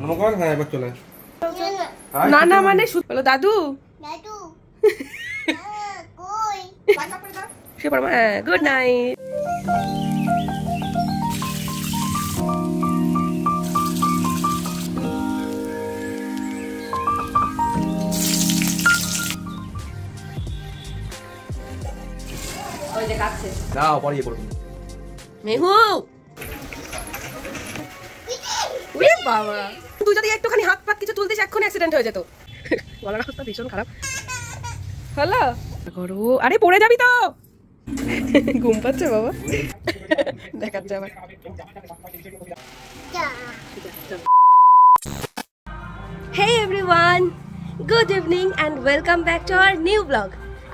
হ্যাঁ এবার চলে না না মানে বলো দাদু গুড নাইট। দাও পরে করবো মেহু বাবা তুই যদি একটুখানি হাত পাক কিছু তুলতিস এক্ষুনি অ্যাক্সিডেন্ট হয়ে যেত। গলার অবস্থা ভীষণ খারাপ। হ্যালো করো, আরে পড়ে যাবি তো। ঘুম পাচ্ছে বাবা, দেখাচ্ছে আবার। Hey everyone, good evening and welcome back to our new vlog.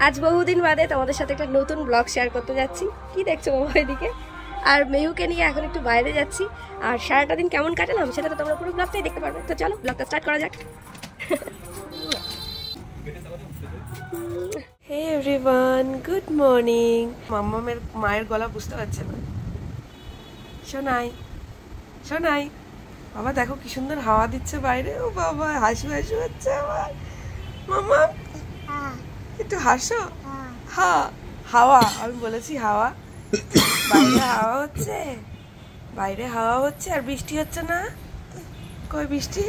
আজ বহুদিন বাদে তোমাদের সাথে একটা নতুন ব্লগ শেয়ার করতে যাচ্ছি। কি দেখছো মোবাইল দিকে? আর মেহুকে নিয়ে এখন একটু বাইরে যাচ্ছি। আর সারাটা দিন কেমন কাটালাম সেটা তো তোমরা পুরো ব্লগটাই দেখতে পারবে। তো চলো ব্লগটা স্টার্ট করা যাক। Hey everyone, good morning. মাম্মামের মায়ের গলা বুঝতে পারছে না। শোনাই শোনাই বাবা, দেখো কি সুন্দর হাওয়া দিচ্ছে বাইরে। ও বাবা, হাসি হাসি হচ্ছে আমার। মাম্মা একটু হাসো। হ্যাঁ হাওয়া, আমি বলেছি হাওয়া। বাইরে হাওয়া হচ্ছে, বাইরে হাওয়া হচ্ছে আর বৃষ্টি হচ্ছে না। কই বৃষ্টি?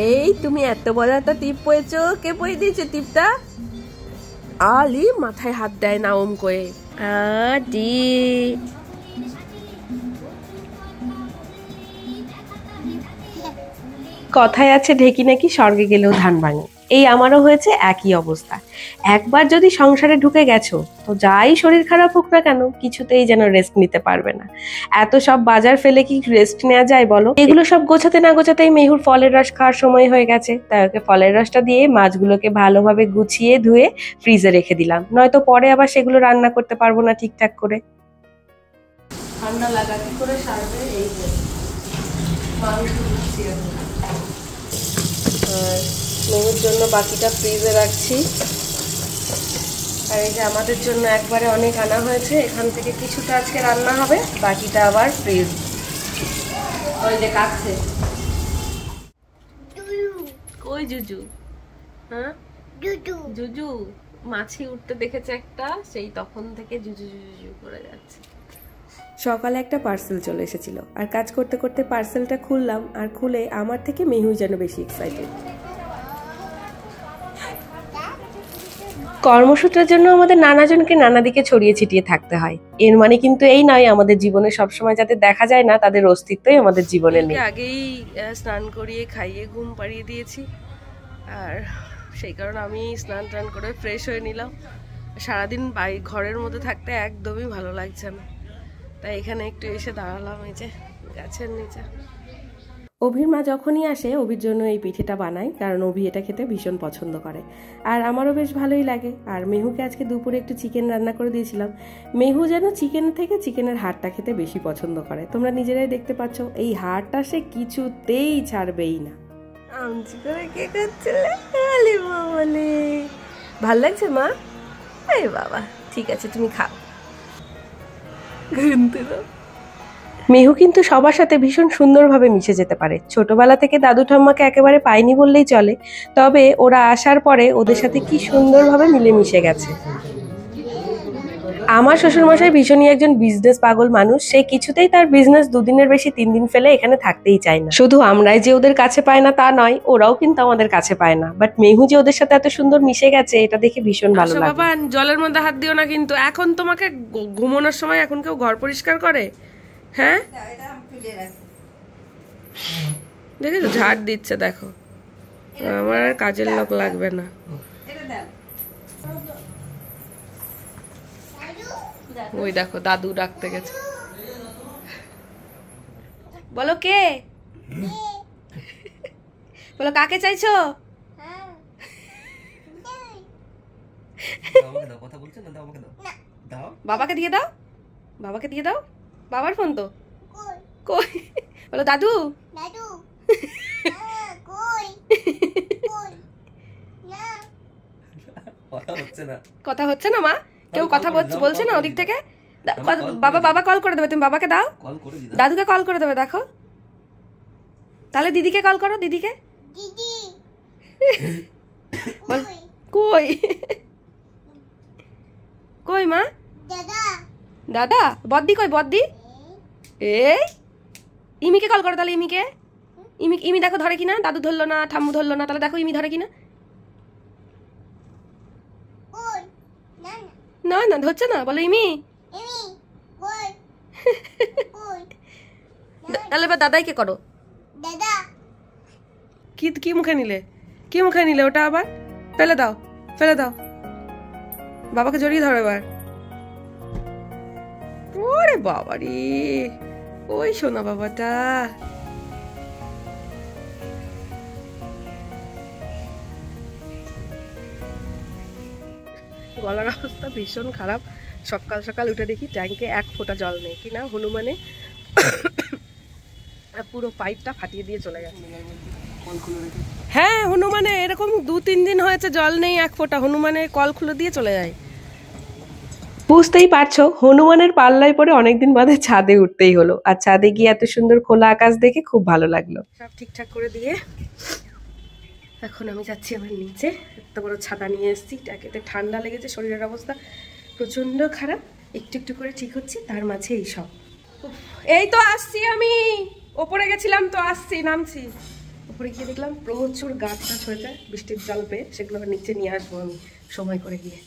এই তুমি এত বড় একটা টিপ পয়েছো, কে পয়ে দিয়েছে টিপটা? আলি মাথায় হাত দেয় না ওম করে। কথায় আছে ঢেকি নাকি স্বর্গে গেলেও ধান ভাঙে। এই আমারও হয়েছে একই অবস্থা। একবার যদি সংসারে ঢুকে গেছো তো যাই শরীর খারাপ হোক না কেন কিছুতেই যেন রেস্ট নিতে পারবে না। এত সব বাজার ফেলে কি রেস্ট নেওয়া যায় বলো? এগুলো সব গোছাতে না গোছাতেই মেহুর ফলের রস খাওয়ার সময় হয়ে গেছে। তাই ওকে ফলের রসটা দিয়ে মাছগুলোকে ভালোভাবে গুছিয়ে ধুয়ে ফ্রিজে রেখে দিলাম, নয়তো পরে আবার সেগুলো রান্না করতে পারবো না ঠিকঠাক করে। ঠান্ডা লাগা কি করে সারবে? এই যে মাংস গুছিয়ে মেহুর জন্য বাকিটা ফ্রিজে রাখছি। আর এই যে আমাদের জন্য একবারে অনেক আনা হয়েছে, এখান থেকে কিছুটা আজকে রান্না হবে, বাকিটা আবার ফ্রিজ। ওই যে কাছে কই জুজু? হ্যাঁ জুজু মাছি উঠতে দেখেছে একটা, সেই তখন থেকে জুজু জুজু করে যাচ্ছে। সকালে একটা পার্সেল চলে এসেছিল, আর কাজ করতে করতে পার্সেলটা খুললাম, আর খুলে আমার থেকে মেহু যেন বেশি এক্সাইটেড। কর্মসূত্রের জন্য আমাদের নানাজনকে নানা দিকে ছড়িয়ে ছিটিয়ে থাকতে হয়। এর মানে কিন্তু এই নয় আমাদের জীবনে সবসময় যাতে দেখা যায় না তাদের অস্তিত্বই আমাদের জীবনে নেই। আগেই স্নান করিয়ে খাইয়ে ঘুম পাড়িয়ে দিয়েছি, আর সেই কারণে আমি স্নান টান করে ফ্রেশ হয়ে নিলাম। সারাদিন ঘরের মধ্যে থাকতে একদমই ভালো লাগছে না, তাই এখানে একটু এসে দাঁড়ালাম এই যে গাছের নিচে। অভির মা যখনই আসে অভির জন্য এই পিঠেটা বানাই, কারণ অভি এটা খেতে ভীষণ পছন্দ করে, আর আমারও বেশ ভালোই লাগে। আর মেহুকে আজকে দুপুরে একটু চিকেন রান্না করে দিয়েছিলাম। মেহু যেন চিকেনের থেকে চিকেনের হাড়টা খেতে বেশি পছন্দ করে। তোমরা নিজেরাই দেখতে পাচ্ছ, এই হাড়টা সে কিছুতেই ছাড়বেই না। আমচি করে কে করছিলে? ভাল লাগছে মা? আরে বাবা ঠিক আছে, তুমি খাও। মেহু কিন্তু সবার সাথে ভীষণ সুন্দরভাবে মিশে যেতে পারে। ছোটবেলা থেকে দাদু ঠাম্মাকে একেবারে পায়নি বললেই চলে, তবে ওরা আসার পরে ওদের সাথে কি সুন্দরভাবে মিলেমিশে গেছে। আমার শ্বশুরমশাই ভীষণই একজন বিজনেস পাগল মানুষ। সে কিছুতেই তার বিজনেস 2 দিনের বেশি 3 দিন ফেলে এখানে থাকতেই চায় না। শুধু আমরাই যে ওদের কাছে পায় না তা নয়, ওরাও কিন্তু আমাদের কাছে পায় না। বাট মেহু যে ওদের সাথে এত সুন্দর মিশে গেছে এটা দেখে ভীষণ ভালো লাগে। বাবা জলের মধ্যে হাত দিও না কিন্তু। এখন তোমাকে ঘুমানোর সময় এখন কেউ ঘর পরিষ্কার করে? হ্যাঁ দেখেছো ঝাড় দিচ্ছে, দেখো আমার আর কাজের লোক লাগবে না। ওই দেখো দাদু ডাকতে গেছে। বলো কে? বলো কাকে চাইছো? বাবাকে দিয়ে দাও, বাবাকে দিয়ে দাও। বাবার ফোন তো কই? বলো দাদু। কথা হচ্ছে না মা, কেউ কথা বলছে না ওদিক থেকে। বাবা কল করে দেবে, তুমি বাবাকে দাও, দাদুকে কল করে দেবে। দেখো তাহলে দিদিকে কল করো, দিদিকে। বল কই কই মা? দাদা বদ্দি কই? বদ্দি এই ইমিকে কল করো তাহলে। ইমিকে, ইমি দেখো ধরে কিনা। দাদু ধরলো না, ঠাম্মু ধরলো না, তাহলে দেখো ইমি ধরে কিনা। না না ধরছে না, বলো ইমি। তাহলে এবার দাদাইকে করো। কি মুখে নিলে? কি মুখে নিলে ওটা? আবার ফেলে দাও, ফেলে দাও। বাবাকে জড়িয়ে ধরো এবার। ওরে বাবারে, ওই সোনা বাবাটা। গলার অবস্থা ভীষণ খারাপ। সকাল সকাল উঠে দেখি ট্যাঙ্কে 1 ফোঁটা জল নেই। কিনা হনুমানে পুরো পাইপটা ফাটিয়ে দিয়ে চলে গেছে। হ্যাঁ হনুমানে এরকম 2-3 দিন হয়েছে জল নেই 1 ফোঁটা। হনুমানের কল খুলে দিয়ে চলে যায়। বুঝতেই পারছো হনুমানের পাল্লায় পরে অনেকদিন বাদে ছাদে উঠতেই হলো। আর ছাদে গিয়ে এত সুন্দর খোলা আকাশ দেখে খুব ভালো লাগলো। সব ঠিকঠাক করে দিয়ে এখন আমি যাচ্ছি আমার নিচে। এত বড় ছাতা নিয়ে এসেছি, একেতে ঠান্ডা লেগেছে, শরীরের অবস্থা প্রচন্ড খারাপ। একটু একটু করে ঠিক হচ্ছে, তার মাঝে এই সব। এই তো আসছি আমি, ওপরে গেছিলাম তো, আসছি, নামছি। উপরে গিয়ে দেখলাম প্রচুর গাছ টাছ হয়েছে বৃষ্টির জল পেয়ে। সেগুলো নিচে নিয়ে আসবো আমি সময় করে গিয়ে।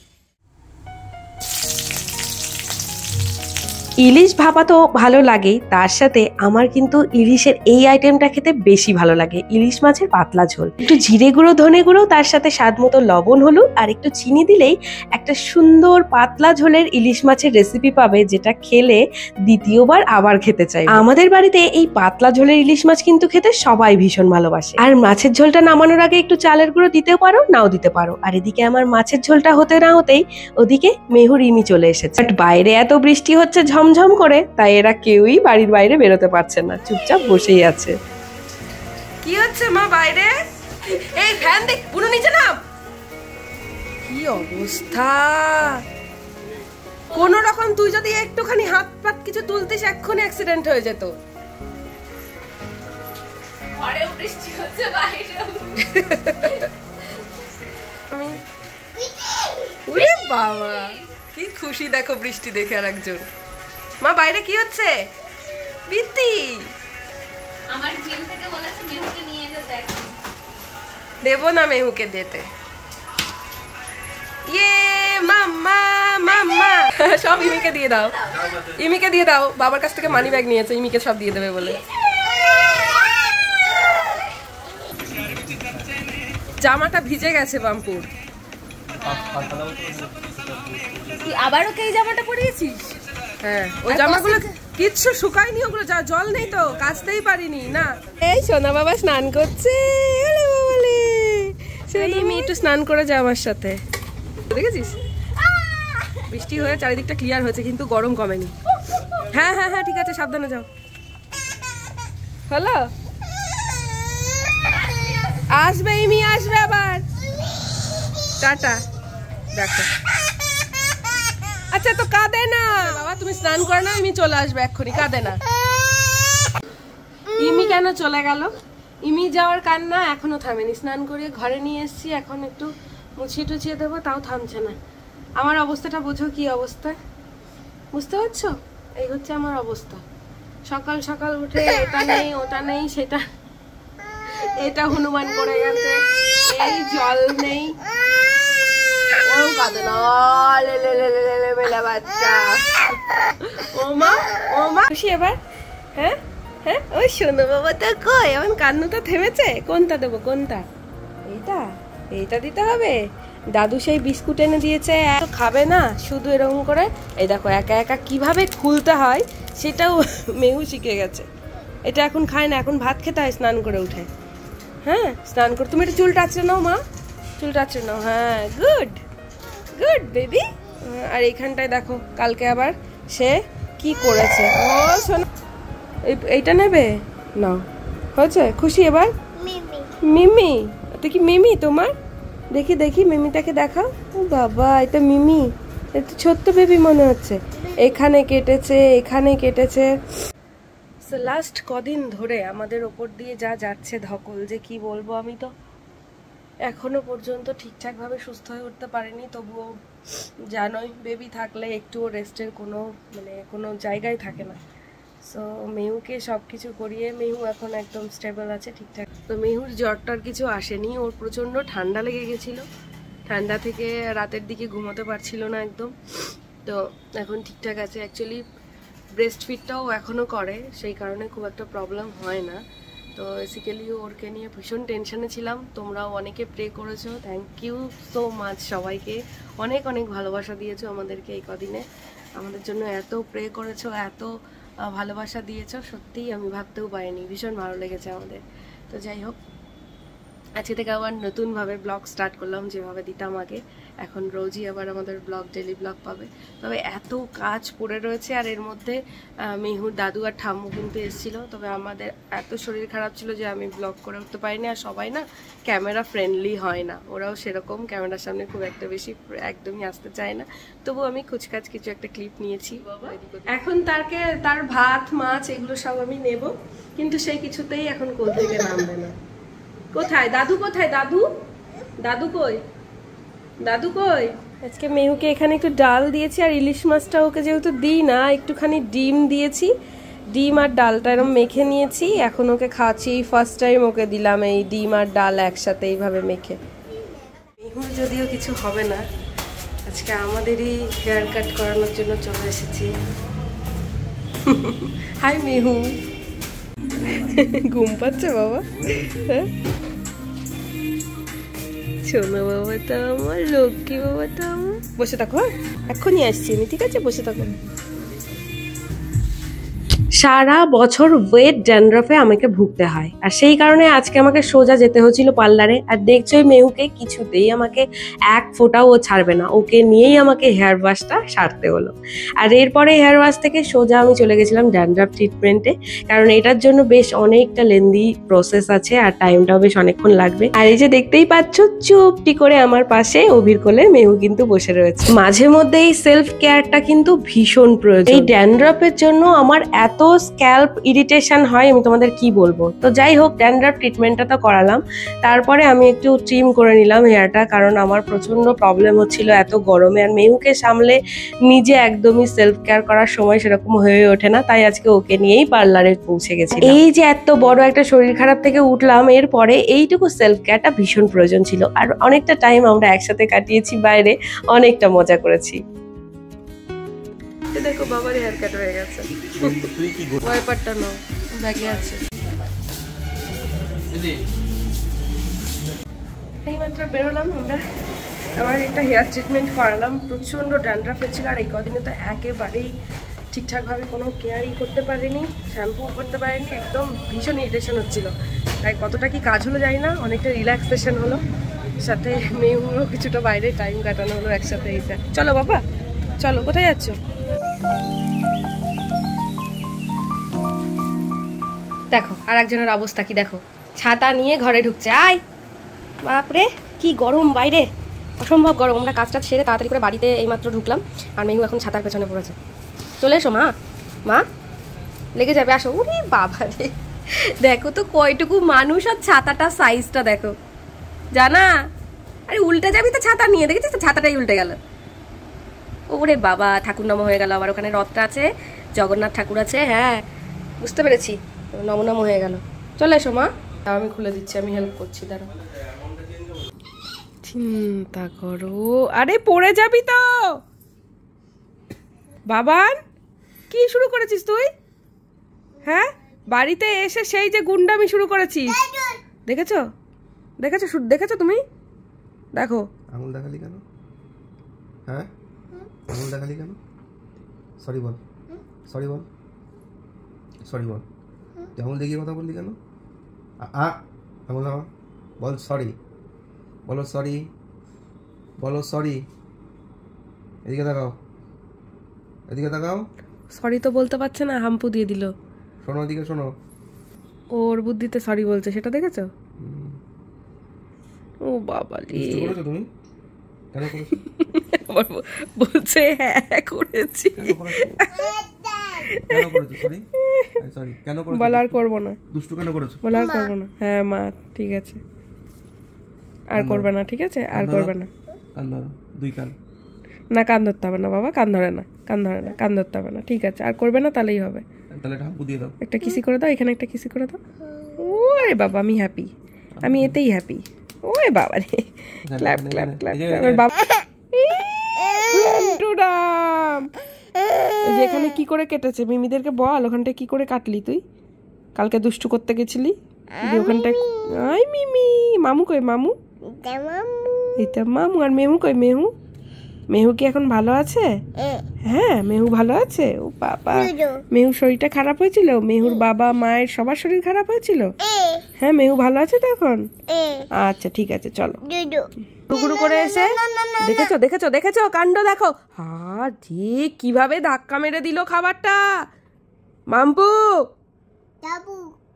ইলিশ ভাপা তো ভালো লাগেই, তার সাথে আমার কিন্তু ইলিশের এই আইটেমটা খেতে বেশি ভালো লাগে। ইলিশ মাছের পাতলা ঝোল, একটু জিরে গুঁড়ো, ধনে গুঁড়ো, তার সাথে স্বাদ মতো লবণ, হলুদ আর একটু চিনি দিলেই একটা সুন্দর পাতলা ঝোলের ইলিশ মাছের রেসিপি পাবে, যেটা খেলে দ্বিতীয়বার আবার খেতে চাই। আমাদের বাড়িতে এই পাতলা ঝোলের ইলিশ মাছ কিন্তু খেতে সবাই ভীষণ ভালোবাসে। আর মাছের ঝোলটা নামানোর আগে একটু চালের গুঁড়ো দিতেও পারো, নাও দিতে পারো। আর এদিকে আমার মাছের ঝোলটা হতে না হতেই ওদিকে মেহুর ইমি চলে এসেছে। বাট বাইরে এত বৃষ্টি হচ্ছে ঝমঝম করে, তাই এরা কেউই বাড়ির বাইরে বেরোতে পারছে না, চুপচাপ বসেই আছে। কি হচ্ছে মা বাইরে? এই ফ্যান দেখ, পুরো নিচে নাম। কি অবস্থা! কোন রকম তুই যদি একটুখানি হাত পাত কিছু তুলতিস, এক্ষুনি অ্যাক্সিডেন্ট হয়ে যেত। ঘরেও বৃষ্টি হচ্ছে, বাইরেও। ওরে বাবা, কি খুশি দেখো বৃষ্টি দেখে আর একজন। মা বাইরে কি হচ্ছে? বিত্তি আমার জিম থেকে বলেছে মেহুকে নিয়ে যেতে, দেখো। দেব না মেহুকে দিতে। ইয়ে মাম্মা মাম্মা, সব ইমিকে দিয়ে দাও, ইমিকে দিয়ে দাও। বাবার কাছ থেকে মানি ব্যাগ নিয়েছে, ইমিকে সব দিয়ে দেবে বলে। জামাটা ভিজে গেছে বাম্পুর। তুই আবারও কে এই জামাটা পরিয়েছিস? হ্যাঁ, ওই জামাগুলো কিচ্ছু শুকায়নি, ওগুলো জল নেই তো, কাচতেই পারিনি না। এই সোনা বাবা স্নান করছে। ইমি একটু স্নান করে যা আমার সাথে, দেখেছিস? বৃষ্টি হয়ে চারিদিকটা ক্লিয়ার হয়েছে, কিন্তু গরম কমেনি। হ্যাঁ হ্যাঁ হ্যাঁ ঠিক আছে, সাবধানে যাও। হ্যালো, আসবে ইমি, আসবে আবার। টাটা, দেখো। আচ্ছা তো কাঁদে না বাবা, তুমি স্নান করে না, ইমি চলে আসবে এক্ষুনি, কাঁদে না। ইমি কেন চলে গেল? ইমি যাওয়ার কান্না এখনো থামেনি। স্নান করিয়ে ঘরে নিয়ে এসেছি, এখন একটু মুছিয়ে টুছিয়ে দেবো, তাও থামছে না। আমার অবস্থাটা বোঝো কি অবস্থা, বুঝতে পারছো? এই হচ্ছে আমার অবস্থা। সকাল সকাল উঠে এটা নেই, ওটা নেই, সেটা, এটা হনুমান করে গেছে, এই জল নেই। ও কাঁদে না, বাচ্চা। ও মা, ও মা, খুশি এবার? হ্যাঁ হ্যাঁ, ওই শোনো বাবা তো কই, এমন কান্নাটা থেমেছে। কোনটা দেবো, কোনটা? এইটা, এইটা দিতে হবে। দাদু সেই বিস্কুট এনে দিয়েছে, এত খাবে না, শুধু এরকম করে এই দেখো একা একা কিভাবে খুলতে হয় সেটাও মেহু শিখে গেছে। এটা এখন খায় না, এখন ভাত খেতে হয় স্নান করে উঠে। হ্যাঁ স্নান করে তুমি একটু চুলটা আঁচড়ে নাও মা, চুলটা আঁচড়ে নাও। হ্যাঁ গুড গুড বেবি। আর এইখানটায় দেখো কালকে আবার সে কি করেছে। ও শোনো, এইটা নেবে না, হয়েছে খুশি এবার? মিমি, এটা কি মিমি তোমার? দেখি দেখি মিমিটাকে দেখাও। ও বাবা, এটা মিমি, এটা ছোট্ট বেবি মনে হচ্ছে। এখানে কেটেছে, এখানে কেটেছে। সো লাস্ট কদিন ধরে আমাদের ওপর দিয়ে যা যাচ্ছে ধকল, যে কি বলবো, আমি তো এখনো পর্যন্ত ঠিকঠাকভাবে সুস্থ হয়ে উঠতে পারিনি। তবুও জানোই বেবি থাকলে একটুও রেস্টের কোনো জায়গায় থাকে না। সো মেহুকে সব কিছু করিয়ে মেহু এখন একদম স্টেবল আছে, ঠিকঠাক। তো মেহুর জ্বরটার কিছু আসেনি, ওর প্রচণ্ড ঠান্ডা লেগে গেছিলো। ঠান্ডা থেকে রাতের দিকে ঘুমোতে পারছিল না একদম। তো এখন ঠিকঠাক আছে। অ্যাকচুয়ালি ব্রেস্ট ফিডটাও এখনও করে, সেই কারণে খুব একটা প্রবলেম হয় না। তো বেসিক্যালি ওরকে নিয়ে ভীষণ টেনশনে ছিলাম। তোমরাও অনেকে প্রে করেছো, থ্যাংক ইউ সো মাচ সবাইকে। অনেক অনেক ভালোবাসা দিয়েছো আমাদেরকে এই কদিনে, আমাদের জন্য এত প্রে করেছো, এত ভালোবাসা দিয়েছো, সত্যিই আমি ভাবতেও পারিনি। ভীষণ ভালো লেগেছে আমাদের। তো যাই হোক, আজকে থেকে আবার নতুনভাবে ব্লগ স্টার্ট করলাম, যেভাবে দিতাম আগে। এখন রোজই আবার আমাদের ডেলি ব্লগ পাবে। তবে এত কাজ পড়ে রয়েছে, আর এর মধ্যে মেহুর দাদু আর ঠাম্মু কিন্তু এসেছিলো। তবে আমাদের এত শরীর খারাপ ছিল যে আমি ব্লগ করে উঠতে পারিনি। আর সবাই না ক্যামেরা ফ্রেন্ডলি হয় না, ওরাও সেরকম ক্যামেরার সামনে খুব একটা বেশি একদমই আসতে চায় না। তবু আমি কুচকাচ কিছু একটা ক্লিপ নিয়েছি। এখন তার ভাত মাছ এগুলো সব আমি নেব, কিন্তু সেই কিছুতেই এখন কোল থেকে নামবে না। কোথায় দাদু? কোথায় দাদু? দাদু কই? দাদু কই? আজকে মেহুকে এখানে একটু ডাল দিয়েছি, আর ইলিশ মাছটা ওকে যেহেতু দিই না, একটুখানি ডিম দিয়েছি। ডিম আর ডালটা এরকম মেখে নিয়েছি, এখন ওকে খাচ্ছি। ফার্স্ট টাইম ওকে দিলাম এই ডিম আর ডাল একসাথে এইভাবে মেখে। মেহুর যদিও কিছু হবে না, আজকে আমাদেরই হেয়ার কাট করানোর জন্য চলে এসেছি। হাই মেহু, ঘুম পাচ্ছে বাবা? হ্যাঁ শোনো বাবাটা আমার, লক্ষ্মী বাবাটা আমার। বসে থাকো, এক্ষুনি আসছি আমি, ঠিক আছে? বসে থাকো। সারা বছর ওয়েট ড্যান্ড্রফে আমাকে ভুগতে হয়, আর সেই কারণে আজকে আমাকে সোজা যেতে হচ্ছিল পার্লারে। আর দেখছোই মেহুকে কিছুতেই আমাকে এক ফোঁটাও ও ছাড়বে না, ওকে নিয়েই আমাকে হেয়ার ওয়াশটা সারতে হলো। আর এরপরে হেয়ার ওয়াশ থেকে সোজা আমি চলে গেছিলাম ড্যান্ড্রফ ট্রিটমেন্টে, কারণ এটার জন্য বেশ অনেকটা লেন্দি প্রসেস আছে, আর টাইমটাও বেশ অনেকক্ষণ লাগবে। আর এই যে দেখতেই পাচ্ছ, চুপটি করে আমার পাশে অভির কোলে মেহু কিন্তু বসে রয়েছে। মাঝে মধ্যে এই সেলফ কেয়ারটা কিন্তু ভীষণ প্রয়োজন। এই ড্যান্ড্রফের জন্য আমার এত স্ক্যাল্প ইরিটেশন হয়, আমি তোমাদের কি বলবো। তো যাই হোক, ড্যান্ড্রফ ট্রিটমেন্টটা তো করালাম, তারপরে আমি একটু ট্রিম করে নিলাম হেয়ারটা, কারণ আমার প্রচন্ড প্রবলেম হচ্ছিল এত গরমে। আর মেহুকে সামলে নিজে একদমই সেলফ কেয়ার করার সময় সেরকম হয়ে ওঠে না, তাই আজকে ওকে নিয়েই পার্লারে পৌঁছে গেছি। এই যে এত বড় একটা শরীর খারাপ থেকে উঠলাম, এরপরে এইটুকু সেলফ কেয়ারটা ভীষণ প্রয়োজন ছিল। আর অনেকটা টাইম আমরা একসাথে কাটিয়েছি বাইরে, অনেকটা মজা করেছি। দেখো বাবার হেয়ার কাট হয়ে গেছে। ওয়াইপারটা নাও, ব্যাগে আছে। এইমাত্র বেরোলাম আমরা, আবার একটা হেয়ার ট্রিটমেন্ট করালাম। প্রচণ্ড ড্যান্ড্রাফ হয়েছিল, আর এই কদিনে তো একেবারেই ঠিকঠাকভাবে কোনো কেয়ারই করতে পারিনি, শ্যাম্পুও করতে পারিনি, একদম ভীষণ ইরিটেশন হচ্ছিল। তাই কতটা কি কাজ হলো জানি না, অনেকটা রিল্যাক্সেশন হলো, সাথে মেয়েগুলো কিছুটা বাইরে টাইম কাটানো হলো একসাথে। এইটা চলো বাবা, চলো। কোথায় যাচ্ছ? দেখো আর একজনের অবস্থা কি, দেখো ছাতা নিয়ে ঘরে ঢুকছে। আয় বাপরে কি গরম বাইরে, অসম্ভব গরম। আমরা কাজটা সেরে তাড়াতাড়ি করে বাড়িতে এইমাত্র ঢুকলাম, আর মেহু এখন ছাতার পেছনে পড়েছে। চলে এসো মা, মা লেগে যাবে, আসো। উরে বাবা রে, দেখো তো কয়টুকু মানুষ, আর ছাতাটা সাইজটা দেখো, জানা। আরে উল্টে যাবি তো ছাতা নিয়ে, দেখেছিস তো ছাতাটাই উল্টে গেল। ওরে বাবা, ঠাকুর নম হয়ে গেল। আবার ওখানে রথটা আছে, জগন্নাথ ঠাকুর আছে। হ্যাঁ বুঝতে পেরেছি, নম হয়ে গেল। চলে এসো মা, আমি খুলে দিচ্ছি, আমি হেল্প করছি, দাঁড়া। চিন্তা করো, আরে পড়ে যাবি তো। বাবান কি শুরু করেছিস তুই? হ্যাঁ বাড়িতে এসে সেই যে গুন্ডামি শুরু করেছিস, দেখেছো? দেখেছো? দেখেছো তুমি? দেখো আঙুল দেখালি কেন? হ্যাঁ আঙুল দেখালি কেন? সরি বল, সরি বল, সরি বল। আঙুল দেখিয়ে কথা বললি কেন? আঙুল নামা, বল সরি, বলো সরি, বলো সরি। এদিকে তাকাও, এদিকে তাকাও। সরি তো বলতে পারছে না, হাম্পু দিয়ে দিল। শোনো এদিকে, শোনো। ওর বুদ্ধিতে সরি বলছে, সেটা দেখেছো? ও বাবা রে, করেছো তুমি? কেন করেছো? বলছে হ্যাঁ করেছি। কেন করেছো? সরি সরি কেন করেছো? বলা আর করবো না, দুষ্টু কেন করেছো? বলা আর করবো না। হ্যাঁ মা, ঠিক আছে, আর করবে না, ঠিক আছে, আর করবে না। কান ধরো, দুই কান। না কান ধরতে হবে না বাবা, কান ধরে না, কান ধরে না, কান ধরতে হবে না, ঠিক আছে, আর করবে না, তাহলেই হবে। তাহলে ঠাম্পু দিয়ে দাও। একটা কিসি করে দাও, এখানে একটা কিসি করে দাও। ওরে বাবা, আমি হ্যাপি, আমি এতেই হ্যাপি। ওরে বাবা রে, ক্ল্যাপ ক্ল্যাপ ক্ল্যাপ। বাবা যেখানে কি করে কেটেছে মিমিদেরকে বল, ওখানটায় কি করে কাটলি তুই? কালকে দুষ্টু করতে গেছিলি ওখানটায়। আই মিমি, মামু কই মামু? এটা মামু। আর মেহু কই মেহু? মেহু কি এখন ভালো আছে? হ্যাঁ মেহু ভালো আছে। ও বাবা, মেহু শরীরটা খারাপ হয়েছিল? মেহুর বাবা মায়ের সবার শরীর খারাপ হয়েছিল? হ্যাঁ মেহু ভালো আছে তো এখন? আচ্ছা ঠিক আছে, চলো। টুকুরু করে এসে দেখেছো দেখেছো দেখেছো কাণ্ড দেখো। হ্যাঁ ঠিক কিভাবে ধাক্কা মেরে দিল খাবারটা। মাম্পু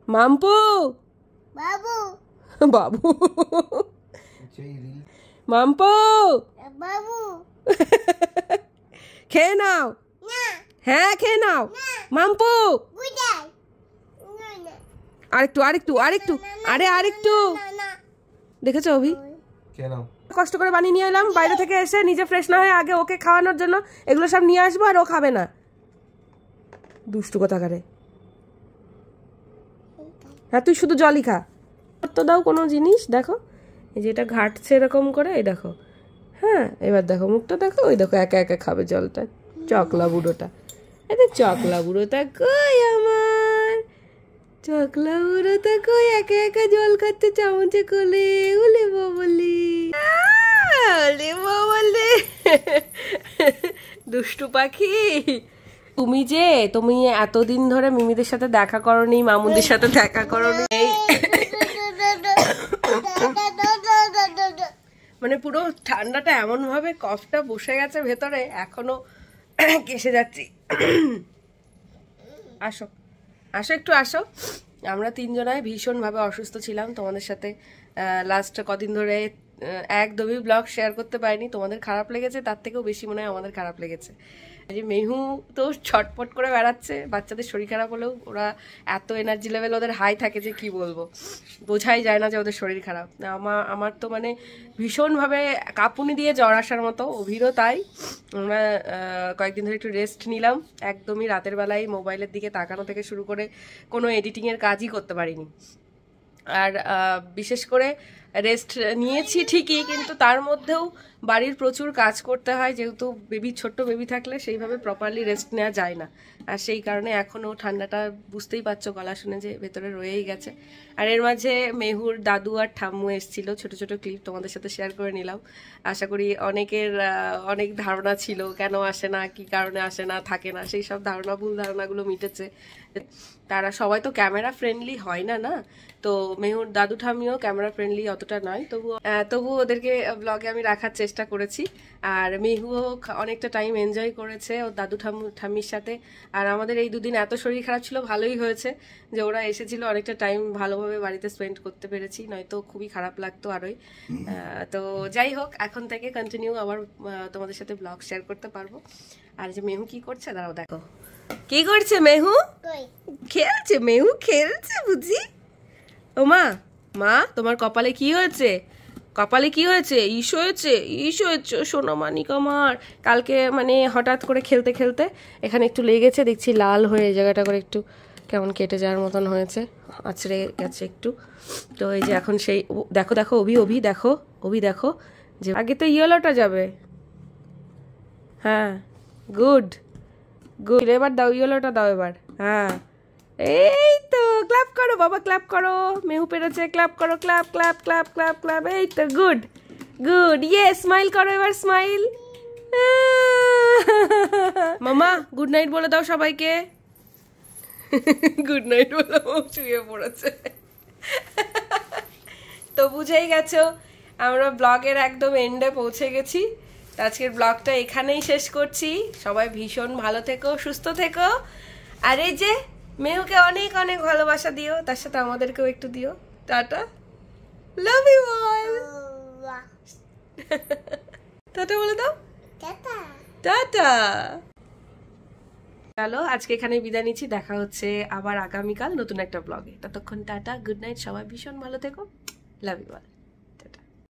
মাম্পু বাবু বাবু মাম্পু বাবু খেয়ে নাও। হ্যাঁ খেয়ে নাও মাম্পু। আরেকটু আরেকটু আরেকটু, আরে আরেকটু। দেখেছো অভি, কষ্ট করে বানিয়ে নিয়ে এলাম বাইরে থেকে এসে, নিজে ফ্রেশ না হয়ে আগে ওকে খাওয়ানোর জন্য এগুলো সব নিয়ে আসবো, আর ও খাবে না। দুষ্টু কোথাকারে। হ্যাঁ তুই শুধু জলই খা। তো দাও কোনো জিনিস, দেখো এই যে এটা ঘাটছে এরকম করে, এই দেখো। হ্যাঁ এবার দেখো মুখটা দেখো, ওই দেখো একা একা খাবে জলটা। চকলা বুড়োটা, এটা চকলা বুড়োটা কই আমার? চকলা বুড়োটা কই একা একা জল খাচ্ছে চামচে করে? ওলে বাবলি, ওলে বাবলি, দুষ্টু পাখি। তুমি এতদিন ধরে মিমিদের সাথে দেখা করনি, মামুদের সাথে দেখা করনি, মানে পুরো ঠান্ডাটা এমন ভাবে কফটা বসে গেছে ভেতরে, এখনো কেসে যাচ্ছি। আসো আসো একটু আসো। আমরা তিনজনাই ভীষণভাবে অসুস্থ ছিলাম, তোমাদের সাথে লাস্ট কদিন ধরে একদমই ব্লগ শেয়ার করতে পারিনি। তোমাদের খারাপ লেগেছে, তার থেকেও বেশি মনে হয় আমাদের খারাপ লেগেছে। যে মেহু তো ছটপট করে বেড়াচ্ছে, বাচ্চাদের শরীর খারাপ হলেও ওরা এত এনার্জি লেভেল ওদের হাই থাকে যে কি বলবো, বোঝাই যায় না যে ওদের শরীর খারাপ। আমার তো মানে ভীষণভাবে কাঁপুনি দিয়ে জ্বর আসার মতো, অভিরও তাই। আমরা কয়েকদিন ধরে একটু রেস্ট নিলাম, একদমই রাতের বেলায় মোবাইলের দিকে তাকানো থেকে শুরু করে কোনো এডিটিংয়ের কাজই করতে পারিনি। আর বিশেষ করে রেস্ট নিয়েছি ঠিকই, কিন্তু তার মধ্যেও বাড়ির প্রচুর কাজ করতে হয়, যেহেতু ছোট্ট বেবি থাকলে সেইভাবে প্রপারলি রেস্ট নেওয়া যায় না। আর সেই কারণে এখনও ঠান্ডাটা বুঝতেই পারছো গলা শুনে যে ভেতরে রয়েই গেছে। আর এর মাঝে মেহুর দাদু আর ঠাম্মু এসেছিল, ছোট ছোট ক্লিপ তোমাদের সাথে শেয়ার করে নিলাম। আশা করি অনেকের অনেক ধারণা ছিল কেন আসে না, কি কারণে আসে না, থাকে না, সেই সব ভুল ধারণাগুলো মিটেছে। তারা সবাই তো ক্যামেরা ফ্রেন্ডলি হয় না, না তো মেহুর দাদু ঠাম্মিও ক্যামেরা ফ্রেন্ডলি অতটা নয়, তবু ওদেরকে ব্লগে আমি রাখার চেষ্টা করেছি। আর মেহুও অনেকটা টাইম এনজয় করেছে ওর দাদু ঠাম্মির সাথে। আর আমাদের এই দুদিন এত শরীর খারাপ ছিল, ভালোই হয়েছে যে ওরা এসেছিল, অনেকটা টাইম ভালোভাবে বাড়িতে স্পেন্ড করতে পেরেছি, নয়তো খুবই খারাপ লাগতো আরোই। তো যাই হোক, এখন থেকে কন্টিনিউ আবার তোমাদের সাথে ব্লগ শেয়ার করতে পারবো। আর যে মেহু কি করছে দাঁড়াও দেখো, কি করছে মেহু? খেলছে মেহু, খেলছে বুঝি। ও মা, মা তোমার কপালে কি হয়েছে? কপালে কি হয়েছে? ইস হয়েছে, ইস হয়েছে সোনা মানিক আমার। কালকে মানে হঠাৎ করে খেলতে খেলতে এখানে একটু লেগেছে, দেখছি লাল হয়ে জায়গাটা করে একটু কেমন কেটে যাওয়ার মতন হয়েছে, আছড়ে গেছে একটু। তো এই যে এখন সেই দেখো দেখো অভি দেখো, অভি দেখো যে আগে তো ইয়েলোটা যাবে। হ্যাঁ গুড গুড, এবার দাও ইয়েলোটা দাও এবার। হ্যাঁ এই তো, ক্ল্যাপ করো বাবা, ক্ল্যাপ করো, মেহু পেরেছে, ক্ল্যাপ করো, clap clap clap clap clap. এই তো গুড গুড, ইয়ে স্মাইল করো এবার, স্মাইল। মামা গুড নাইট বলে দাও সবাইকে। গুড নাইট বলে শুয়ে পড়েছে। তো বুঝেই গেছো আমরা ব্লগের একদম এন্ডে পৌঁছে গেছি। আজকের ব্লগটা এখানেই শেষ করছি। সবাই ভীষণ ভালো থেকো, সুস্থ থেকো। আর এই যে মেহুকে অনেক অনেক ভালোবাসা দিও, তার সাথে আমাদেরকেও একটু দিও। Tata, love you all. Tata বলে দাও, টাটা টাটা। চলো আজকে এখানে বিদায় নিচ্ছি, দেখা হচ্ছে আবার আগামীকাল নতুন একটা ব্লগে। ততক্ষণ টাটা, গুড নাইট, সবাই ভীষণ ভালো থেকো, লাভ ইউ অল।